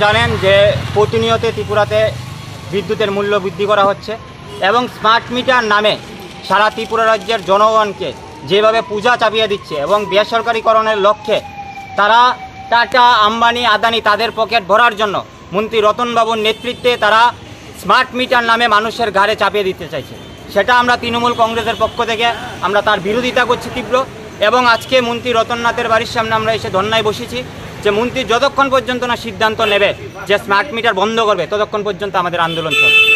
জানেন যে প্রতিনিয়ত ত্রিপুরাতে বিদ্যুতের মূল্য বৃদ্ধি করা হচ্ছে এবং স্মার্ট মিটার নামে সারা ত্রিপুরা রাজ্যের জনগণকে যেভাবে পূজা চাপিয়ে দিচ্ছে এবং বেসরকারিকরণের লক্ষ্যে তারা টাটা, আম্বানি, আদানি তাদের পকেট ভরার জন্য মন্ত্রী রতনবাবুর নেতৃত্বে তারা স্মার্ট মিটার নামে মানুষের ঘাড়ে চাপিয়ে দিতে চাইছে। সেটা আমরা তৃণমূল কংগ্রেসের পক্ষ থেকে আমরা তার বিরোধিতা করছি তীব্র। এবং আজকে মন্ত্রী রতননাথের বাড়ির সামনে আমরা এসে ধর্নায় বসেছি যে মন্ত্রী যতক্ষণ পর্যন্ত না সিদ্ধান্ত নেবে যে স্মার্ট মিটার বন্ধ করবে ততক্ষণ পর্যন্ত আমাদের আন্দোলন চলবে।